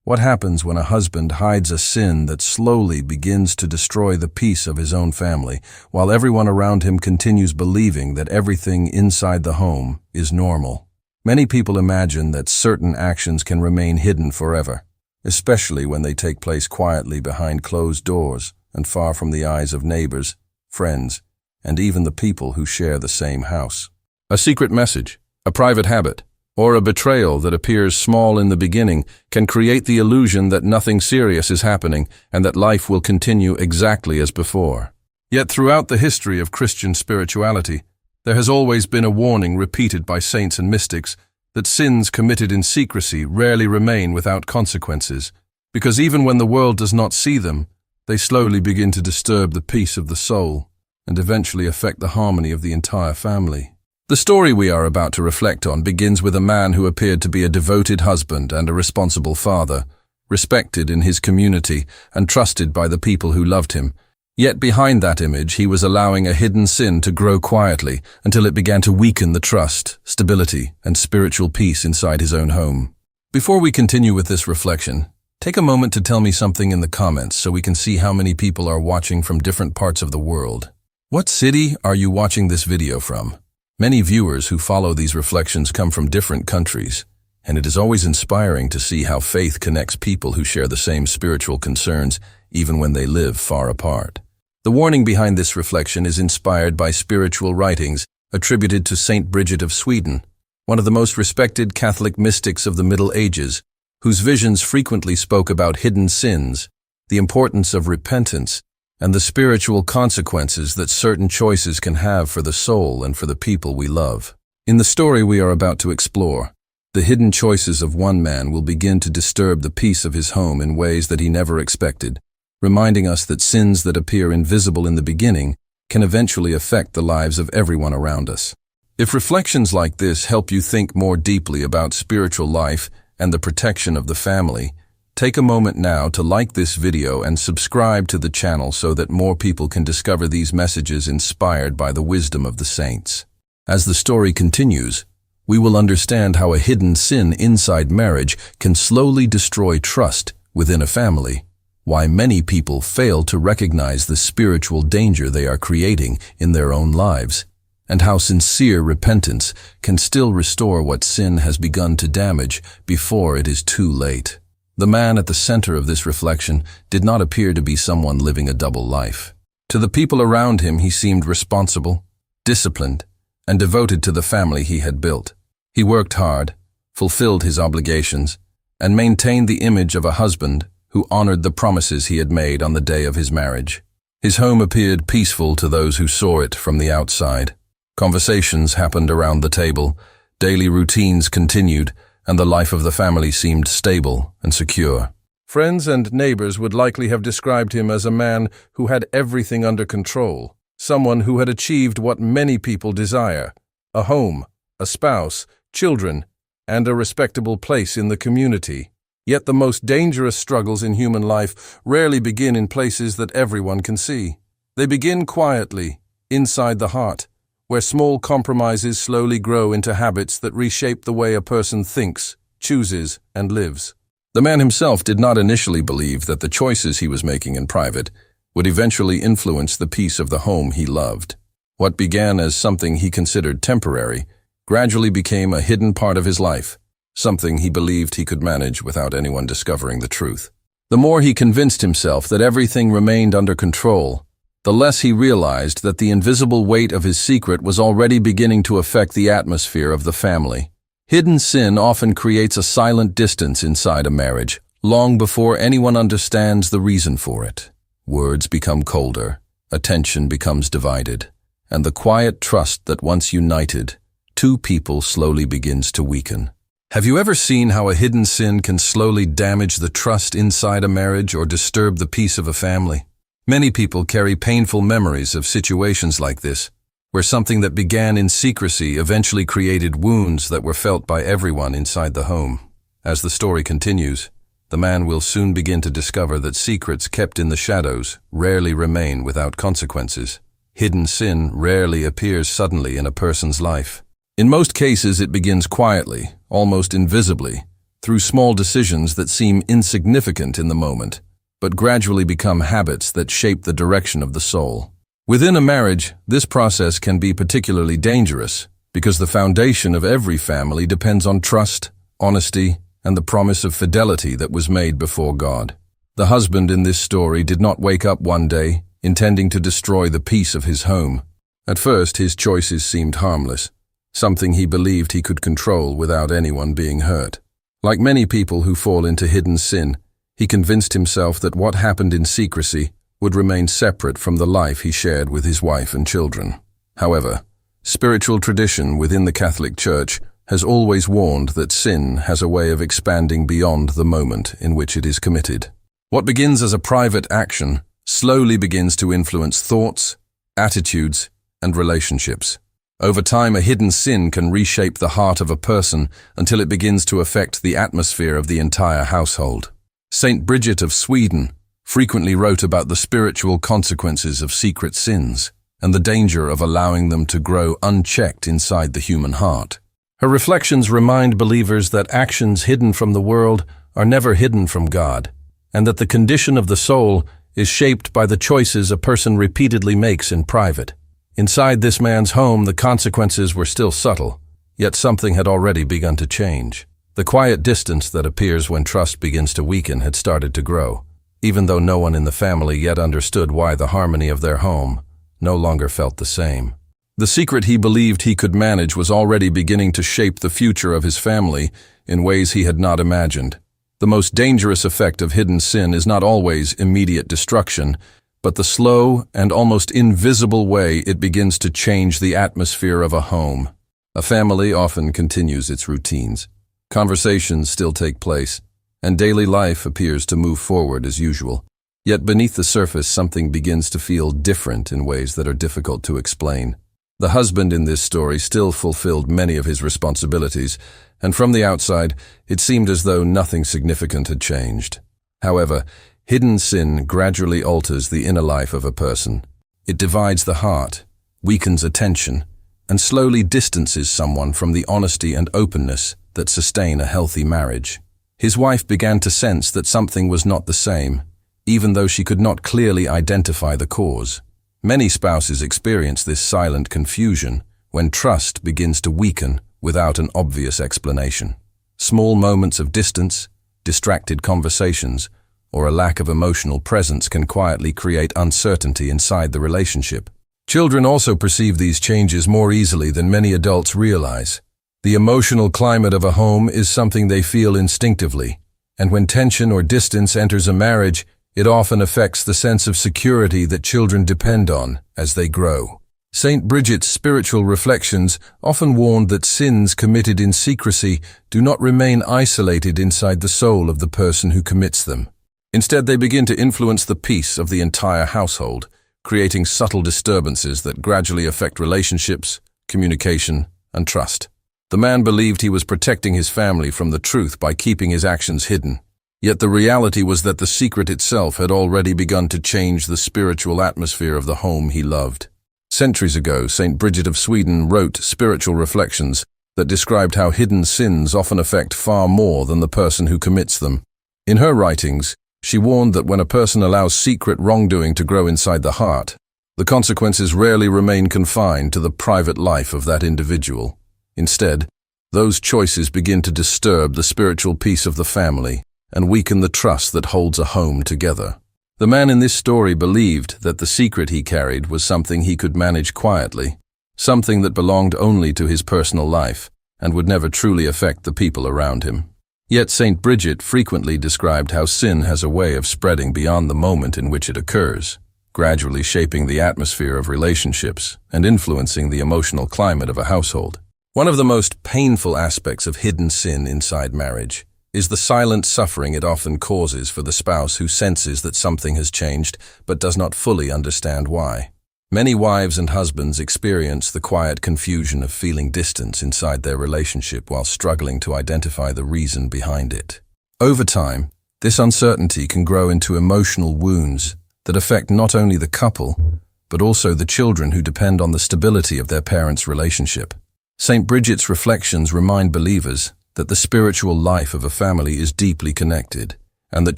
What happens when a husband hides a sin that slowly begins to destroy the peace of his own family, while everyone around him continues believing that everything inside the home is normal? Many people imagine that certain actions can remain hidden forever, especially when they take place quietly behind closed doors and far from the eyes of neighbors, friends, and even the people who share the same house. A secret message, a private habit, or a betrayal that appears small in the beginning can create the illusion that nothing serious is happening and that life will continue exactly as before. Yet throughout the history of Christian spirituality, there has always been a warning repeated by saints and mystics that sins committed in secrecy rarely remain without consequences, because even when the world does not see them, they slowly begin to disturb the peace of the soul and eventually affect the harmony of the entire family. The story we are about to reflect on begins with a man who appeared to be a devoted husband and a responsible father, respected in his community and trusted by the people who loved him. Yet behind that image, he was allowing a hidden sin to grow quietly until it began to weaken the trust, stability, and spiritual peace inside his own home. Before we continue with this reflection, take a moment to tell me something in the comments so we can see how many people are watching from different parts of the world. What city are you watching this video from? Many viewers who follow these reflections come from different countries, and it is always inspiring to see how faith connects people who share the same spiritual concerns even when they live far apart. The warning behind this reflection is inspired by spiritual writings attributed to Saint Bridget of Sweden, one of the most respected Catholic mystics of the Middle Ages, whose visions frequently spoke about hidden sins, the importance of repentance, and the spiritual consequences that certain choices can have for the soul and for the people we love. In the story we are about to explore, the hidden choices of one man will begin to disturb the peace of his home in ways that he never expected, reminding us that sins that appear invisible in the beginning can eventually affect the lives of everyone around us. If reflections like this help you think more deeply about spiritual life and the protection of the family, take a moment now to like this video and subscribe to the channel so that more people can discover these messages inspired by the wisdom of the saints. As the story continues, we will understand how a hidden sin inside marriage can slowly destroy trust within a family, why many people fail to recognize the spiritual danger they are creating in their own lives, and how sincere repentance can still restore what sin has begun to damage before it is too late. The man at the center of this reflection did not appear to be someone living a double life. To the people around him, he seemed responsible, disciplined, and devoted to the family he had built. He worked hard, fulfilled his obligations, and maintained the image of a husband who honored the promises he had made on the day of his marriage. His home appeared peaceful to those who saw it from the outside. Conversations happened around the table, daily routines continued, and the life of the family seemed stable and secure. Friends and neighbors would likely have described him as a man who had everything under control, someone who had achieved what many people desire: a home, a spouse, children, and a respectable place in the community. Yet the most dangerous struggles in human life rarely begin in places that everyone can see. They begin quietly, inside the heart, where small compromises slowly grow into habits that reshape the way a person thinks, chooses, and lives. The man himself did not initially believe that the choices he was making in private would eventually influence the peace of the home he loved. What began as something he considered temporary gradually became a hidden part of his life, something he believed he could manage without anyone discovering the truth. The more he convinced himself that everything remained under control, the less he realized that the invisible weight of his secret was already beginning to affect the atmosphere of the family. Hidden sin often creates a silent distance inside a marriage, long before anyone understands the reason for it. Words become colder, attention becomes divided, and the quiet trust that once united two people slowly begins to weaken. Have you ever seen how a hidden sin can slowly damage the trust inside a marriage or disturb the peace of a family? Many people carry painful memories of situations like this, where something that began in secrecy eventually created wounds that were felt by everyone inside the home. As the story continues, the man will soon begin to discover that secrets kept in the shadows rarely remain without consequences. Hidden sin rarely appears suddenly in a person's life. In most cases, it begins quietly, almost invisibly, through small decisions that seem insignificant in the moment, but gradually become habits that shape the direction of the soul. Within a marriage, this process can be particularly dangerous because the foundation of every family depends on trust, honesty, and the promise of fidelity that was made before God. The husband in this story did not wake up one day intending to destroy the peace of his home. At first, his choices seemed harmless, something he believed he could control without anyone being hurt. Like many people who fall into hidden sin, he convinced himself that what happened in secrecy would remain separate from the life he shared with his wife and children. However, spiritual tradition within the Catholic Church has always warned that sin has a way of expanding beyond the moment in which it is committed. What begins as a private action slowly begins to influence thoughts, attitudes, and relationships. Over time, a hidden sin can reshape the heart of a person until it begins to affect the atmosphere of the entire household. Saint Bridget of Sweden frequently wrote about the spiritual consequences of secret sins and the danger of allowing them to grow unchecked inside the human heart. Her reflections remind believers that actions hidden from the world are never hidden from God, and that the condition of the soul is shaped by the choices a person repeatedly makes in private. Inside this man's home, the consequences were still subtle, yet something had already begun to change. The quiet distance that appears when trust begins to weaken had started to grow, even though no one in the family yet understood why the harmony of their home no longer felt the same. The secret he believed he could manage was already beginning to shape the future of his family in ways he had not imagined. The most dangerous effect of hidden sin is not always immediate destruction, but the slow and almost invisible way it begins to change the atmosphere of a home. A family often continues its routines. Conversations still take place, and daily life appears to move forward as usual. Yet beneath the surface, something begins to feel different in ways that are difficult to explain. The husband in this story still fulfilled many of his responsibilities, and from the outside, it seemed as though nothing significant had changed. However, hidden sin gradually alters the inner life of a person. It divides the heart, weakens attention, and slowly distances someone from the honesty and openness that sustain a healthy marriage. His wife began to sense that something was not the same, even though she could not clearly identify the cause. Many spouses experience this silent confusion when trust begins to weaken without an obvious explanation. Small moments of distance, distracted conversations, or a lack of emotional presence can quietly create uncertainty inside the relationship. Children also perceive these changes more easily than many adults realize. The emotional climate of a home is something they feel instinctively, and when tension or distance enters a marriage, it often affects the sense of security that children depend on as they grow. Saint Bridget's spiritual reflections often warned that sins committed in secrecy do not remain isolated inside the soul of the person who commits them. Instead, they begin to influence the peace of the entire household, creating subtle disturbances that gradually affect relationships, communication, and trust. The man believed he was protecting his family from the truth by keeping his actions hidden. Yet the reality was that the secret itself had already begun to change the spiritual atmosphere of the home he loved. Centuries ago, Saint Bridget of Sweden wrote spiritual reflections that described how hidden sins often affect far more than the person who commits them. In her writings, she warned that when a person allows secret wrongdoing to grow inside the heart, the consequences rarely remain confined to the private life of that individual. Instead, those choices begin to disturb the spiritual peace of the family and weaken the trust that holds a home together. The man in this story believed that the secret he carried was something he could manage quietly, something that belonged only to his personal life and would never truly affect the people around him. Yet Saint Bridget frequently described how sin has a way of spreading beyond the moment in which it occurs, gradually shaping the atmosphere of relationships and influencing the emotional climate of a household. One of the most painful aspects of hidden sin inside marriage is the silent suffering it often causes for the spouse who senses that something has changed but does not fully understand why. Many wives and husbands experience the quiet confusion of feeling distance inside their relationship while struggling to identify the reason behind it. Over time, this uncertainty can grow into emotional wounds that affect not only the couple, but also the children who depend on the stability of their parents' relationship. Saint Bridget's reflections remind believers that the spiritual life of a family is deeply connected, and that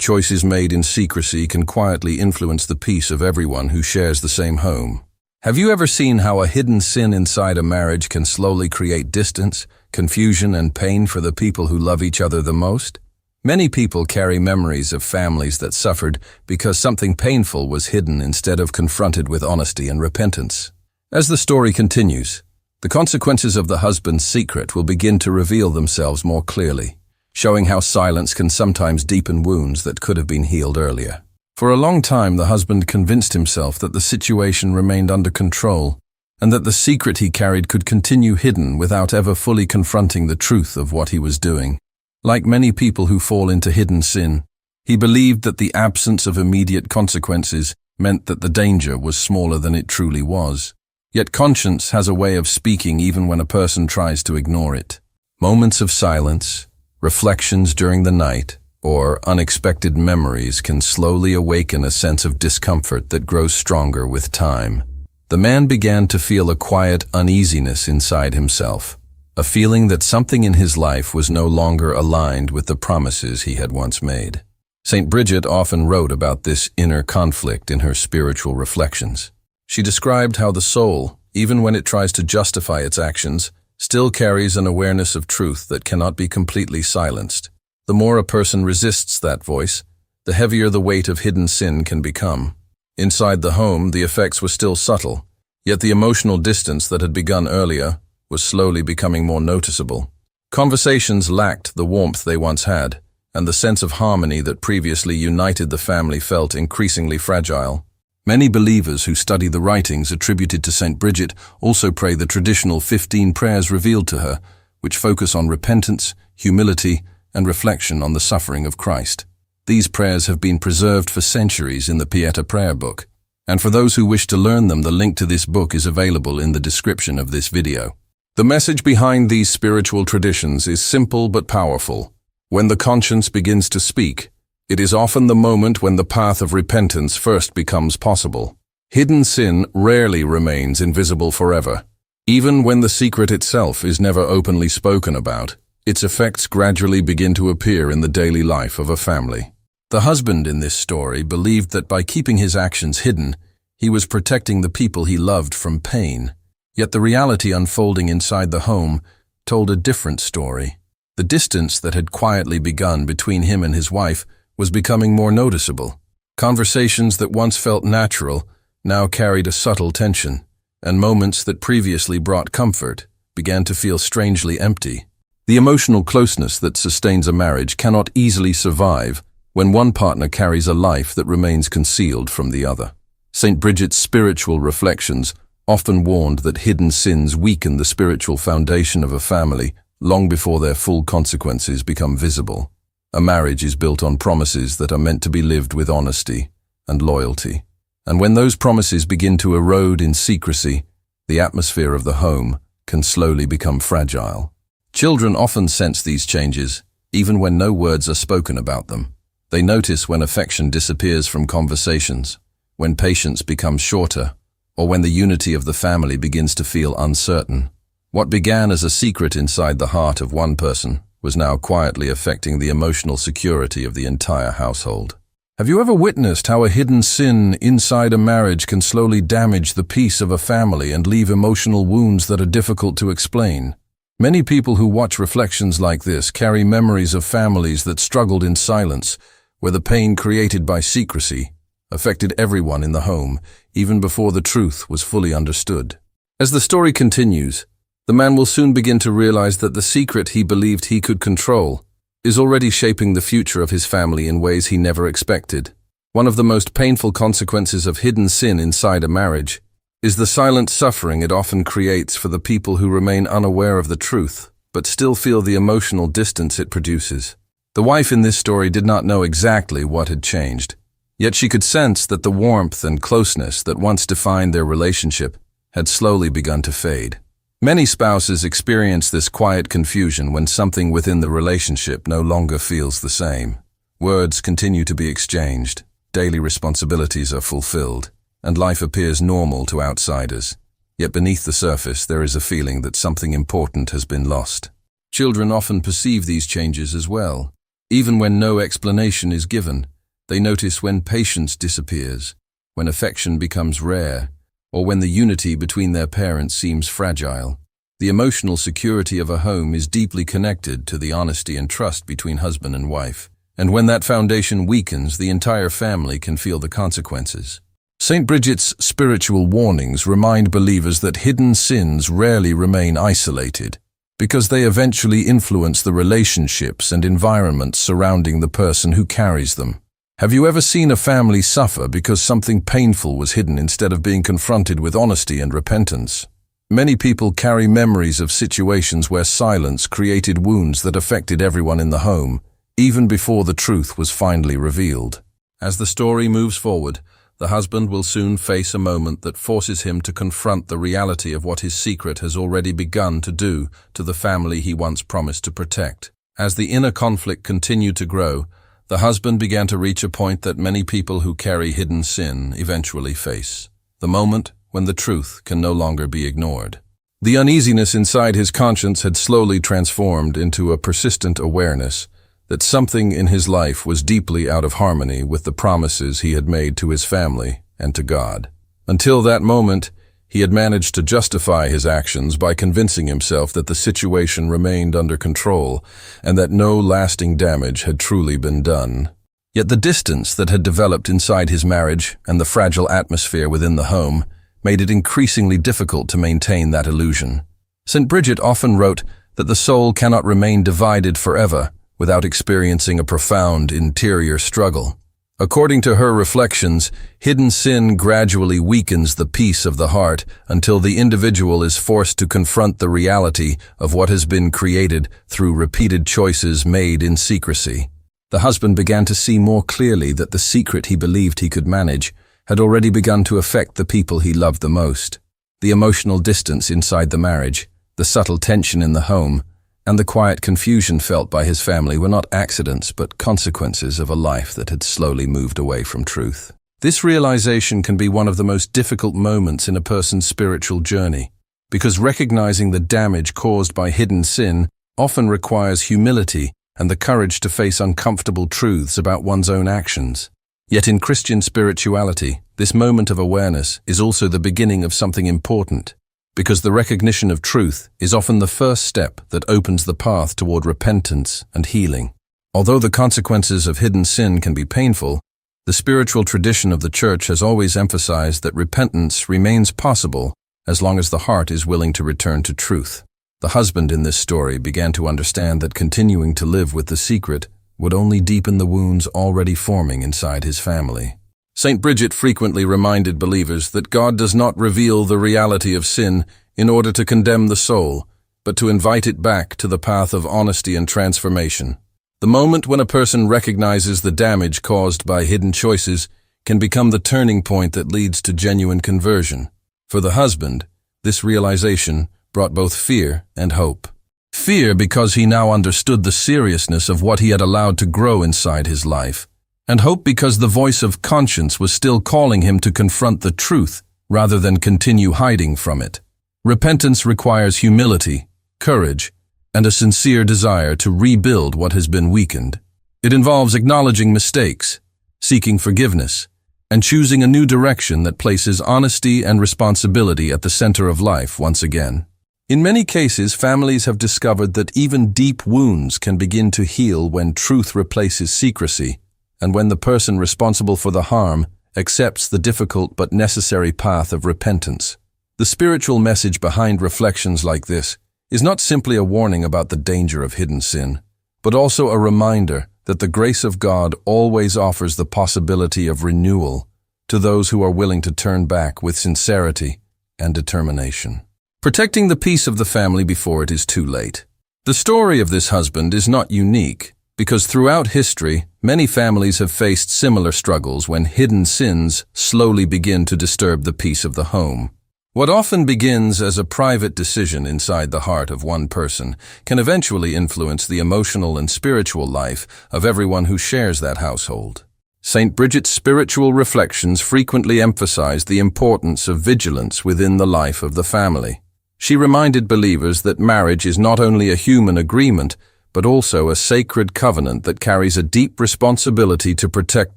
choices made in secrecy can quietly influence the peace of everyone who shares the same home. Have you ever seen how a hidden sin inside a marriage can slowly create distance, confusion, and pain for the people who love each other the most? Many people carry memories of families that suffered because something painful was hidden instead of confronted with honesty and repentance. As the story continues, the consequences of the husband's secret will begin to reveal themselves more clearly, showing how silence can sometimes deepen wounds that could have been healed earlier. For a long time, the husband convinced himself that the situation remained under control, and that the secret he carried could continue hidden without ever fully confronting the truth of what he was doing. Like many people who fall into hidden sin, he believed that the absence of immediate consequences meant that the danger was smaller than it truly was. Yet conscience has a way of speaking even when a person tries to ignore it. Moments of silence, reflections during the night, or unexpected memories can slowly awaken a sense of discomfort that grows stronger with time. The man began to feel a quiet uneasiness inside himself, a feeling that something in his life was no longer aligned with the promises he had once made. Saint Bridget often wrote about this inner conflict in her spiritual reflections. She described how the soul, even when it tries to justify its actions, still carries an awareness of truth that cannot be completely silenced. The more a person resists that voice, the heavier the weight of hidden sin can become. Inside the home, the effects were still subtle, yet the emotional distance that had begun earlier was slowly becoming more noticeable. Conversations lacked the warmth they once had, and the sense of harmony that previously united the family felt increasingly fragile. Many believers who study the writings attributed to Saint Bridget also pray the traditional 15 prayers revealed to her, which focus on repentance, humility, and reflection on the suffering of Christ. These prayers have been preserved for centuries in the Pieta prayer book, and for those who wish to learn them, the link to this book is available in the description of this video. The message behind these spiritual traditions is simple but powerful. When the conscience begins to speak, it is often the moment when the path of repentance first becomes possible. Hidden sin rarely remains invisible forever. Even when the secret itself is never openly spoken about, its effects gradually begin to appear in the daily life of a family. The husband in this story believed that by keeping his actions hidden, he was protecting the people he loved from pain. Yet the reality unfolding inside the home told a different story. The distance that had quietly begun between him and his wife was becoming more noticeable. Conversations that once felt natural now carried a subtle tension, and moments that previously brought comfort began to feel strangely empty. The emotional closeness that sustains a marriage cannot easily survive when one partner carries a life that remains concealed from the other. Saint Bridget's spiritual reflections often warned that hidden sins weaken the spiritual foundation of a family long before their full consequences become visible. A marriage is built on promises that are meant to be lived with honesty and loyalty. And when those promises begin to erode in secrecy, the atmosphere of the home can slowly become fragile. Children often sense these changes, even when no words are spoken about them. They notice when affection disappears from conversations, when patience becomes shorter, or when the unity of the family begins to feel uncertain. What began as a secret inside the heart of one person was now quietly affecting the emotional security of the entire household. Have you ever witnessed how a hidden sin inside a marriage can slowly damage the peace of a family and leave emotional wounds that are difficult to explain? Many people who watch reflections like this carry memories of families that struggled in silence, where the pain created by secrecy affected everyone in the home, even before the truth was fully understood. As the story continues, the man will soon begin to realize that the secret he believed he could control is already shaping the future of his family in ways he never expected. One of the most painful consequences of hidden sin inside a marriage is the silent suffering it often creates for the people who remain unaware of the truth, but still feel the emotional distance it produces. The wife in this story did not know exactly what had changed, yet she could sense that the warmth and closeness that once defined their relationship had slowly begun to fade. Many spouses experience this quiet confusion when something within the relationship no longer feels the same. Words continue to be exchanged, daily responsibilities are fulfilled, and life appears normal to outsiders. Yet beneath the surface there is a feeling that something important has been lost. Children often perceive these changes as well. Even when no explanation is given, they notice when patience disappears, when affection becomes rare, or when the unity between their parents seems fragile. The emotional security of a home is deeply connected to the honesty and trust between husband and wife. And when that foundation weakens, the entire family can feel the consequences. Saint Bridget's spiritual warnings remind believers that hidden sins rarely remain isolated, because they eventually influence the relationships and environments surrounding the person who carries them. Have you ever seen a family suffer because something painful was hidden instead of being confronted with honesty and repentance? Many people carry memories of situations where silence created wounds that affected everyone in the home, even before the truth was finally revealed. As the story moves forward, the husband will soon face a moment that forces him to confront the reality of what his secret has already begun to do to the family he once promised to protect. As the inner conflict continued to grow, the husband began to reach a point that many people who carry hidden sin eventually face. The moment when the truth can no longer be ignored. The uneasiness inside his conscience had slowly transformed into a persistent awareness that something in his life was deeply out of harmony with the promises he had made to his family and to God. Until that moment, he had managed to justify his actions by convincing himself that the situation remained under control and that no lasting damage had truly been done. Yet the distance that had developed inside his marriage and the fragile atmosphere within the home made it increasingly difficult to maintain that illusion. Saint Bridget often wrote that the soul cannot remain divided forever without experiencing a profound interior struggle. According to her reflections, hidden sin gradually weakens the peace of the heart until the individual is forced to confront the reality of what has been created through repeated choices made in secrecy. The husband began to see more clearly that the secret he believed he could manage had already begun to affect the people he loved the most. The emotional distance inside the marriage, the subtle tension in the home, and the quiet confusion felt by his family were not accidents but consequences of a life that had slowly moved away from truth. This realization can be one of the most difficult moments in a person's spiritual journey, because recognizing the damage caused by hidden sin often requires humility and the courage to face uncomfortable truths about one's own actions. Yet in Christian spirituality, this moment of awareness is also the beginning of something important, because the recognition of truth is often the first step that opens the path toward repentance and healing. Although the consequences of hidden sin can be painful, the spiritual tradition of the Church has always emphasized that repentance remains possible as long as the heart is willing to return to truth. The husband in this story began to understand that continuing to live with the secret would only deepen the wounds already forming inside his family. Saint Bridget frequently reminded believers that God does not reveal the reality of sin in order to condemn the soul, but to invite it back to the path of honesty and transformation. The moment when a person recognizes the damage caused by hidden choices can become the turning point that leads to genuine conversion. For the husband, this realization brought both fear and hope. Fear because he now understood the seriousness of what he had allowed to grow inside his life, and hope because the voice of conscience was still calling him to confront the truth rather than continue hiding from it. Repentance requires humility, courage, and a sincere desire to rebuild what has been weakened. It involves acknowledging mistakes, seeking forgiveness, and choosing a new direction that places honesty and responsibility at the center of life once again. In many cases, families have discovered that even deep wounds can begin to heal when truth replaces secrecy, and when the person responsible for the harm accepts the difficult but necessary path of repentance. The spiritual message behind reflections like this is not simply a warning about the danger of hidden sin, but also a reminder that the grace of God always offers the possibility of renewal to those who are willing to turn back with sincerity and determination. Protecting the peace of the family before it is too late. The story of this husband is not unique, because throughout history, many families have faced similar struggles when hidden sins slowly begin to disturb the peace of the home. What often begins as a private decision inside the heart of one person can eventually influence the emotional and spiritual life of everyone who shares that household. Saint Bridget's spiritual reflections frequently emphasize the importance of vigilance within the life of the family. She reminded believers that marriage is not only a human agreement, but also a sacred covenant that carries a deep responsibility to protect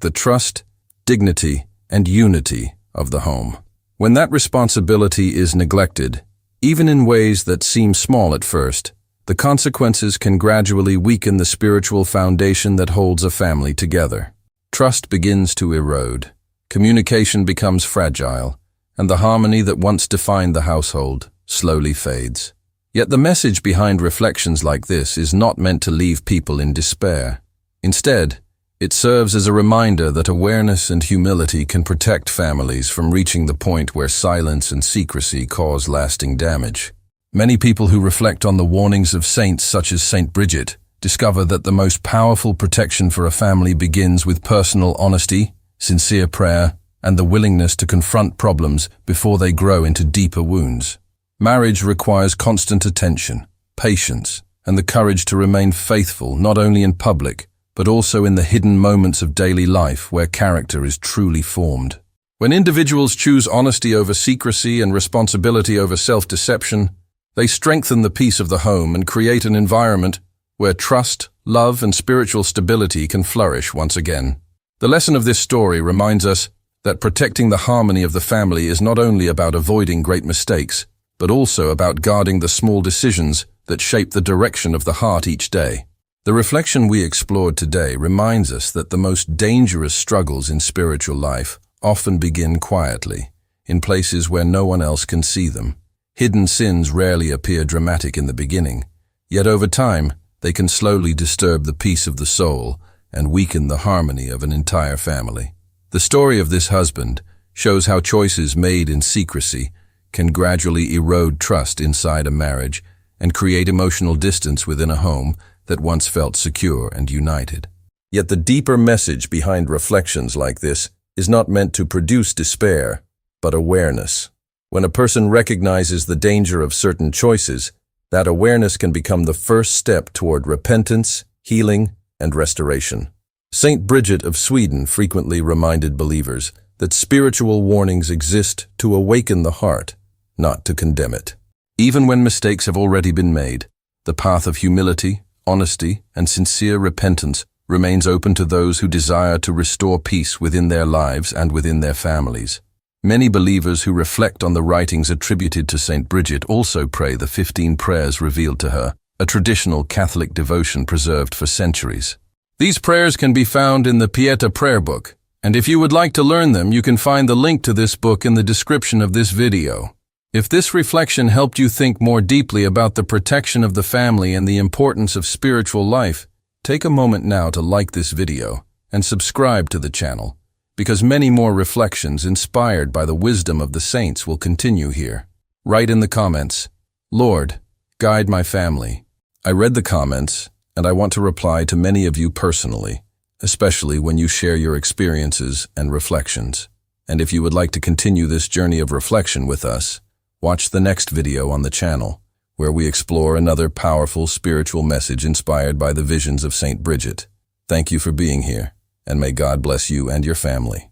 the trust, dignity, and unity of the home. When that responsibility is neglected, even in ways that seem small at first, the consequences can gradually weaken the spiritual foundation that holds a family together. Trust begins to erode, communication becomes fragile, and the harmony that once defined the household slowly fades. Yet the message behind reflections like this is not meant to leave people in despair. Instead, it serves as a reminder that awareness and humility can protect families from reaching the point where silence and secrecy cause lasting damage. Many people who reflect on the warnings of saints such as Saint Bridget discover that the most powerful protection for a family begins with personal honesty, sincere prayer, and the willingness to confront problems before they grow into deeper wounds. Marriage requires constant attention, patience, and the courage to remain faithful not only in public, but also in the hidden moments of daily life where character is truly formed. When individuals choose honesty over secrecy and responsibility over self-deception, they strengthen the peace of the home and create an environment where trust, love, and spiritual stability can flourish once again. The lesson of this story reminds us that protecting the harmony of the family is not only about avoiding great mistakes, but also about guarding the small decisions that shape the direction of the heart each day. The reflection we explored today reminds us that the most dangerous struggles in spiritual life often begin quietly, in places where no one else can see them. Hidden sins rarely appear dramatic in the beginning, yet over time, they can slowly disturb the peace of the soul and weaken the harmony of an entire family. The story of this husband shows how choices made in secrecy can gradually erode trust inside a marriage and create emotional distance within a home that once felt secure and united. Yet the deeper message behind reflections like this is not meant to produce despair, but awareness. When a person recognizes the danger of certain choices, that awareness can become the first step toward repentance, healing, and restoration. Saint Bridget of Sweden frequently reminded believers that spiritual warnings exist to awaken the heart, not to condemn it. Even when mistakes have already been made, the path of humility, honesty, and sincere repentance remains open to those who desire to restore peace within their lives and within their families. Many believers who reflect on the writings attributed to Saint Bridget also pray the 15 prayers revealed to her, a traditional Catholic devotion preserved for centuries. These prayers can be found in the Pieta prayer book, and if you would like to learn them, you can find the link to this book in the description of this video. If this reflection helped you think more deeply about the protection of the family and the importance of spiritual life, take a moment now to like this video and subscribe to the channel, because many more reflections inspired by the wisdom of the saints will continue here. Write in the comments, "Lord, guide my family." I read the comments, and I want to reply to many of you personally, especially when you share your experiences and reflections. And if you would like to continue this journey of reflection with us, watch the next video on the channel, where we explore another powerful spiritual message inspired by the visions of Saint Bridget. Thank you for being here, and may God bless you and your family.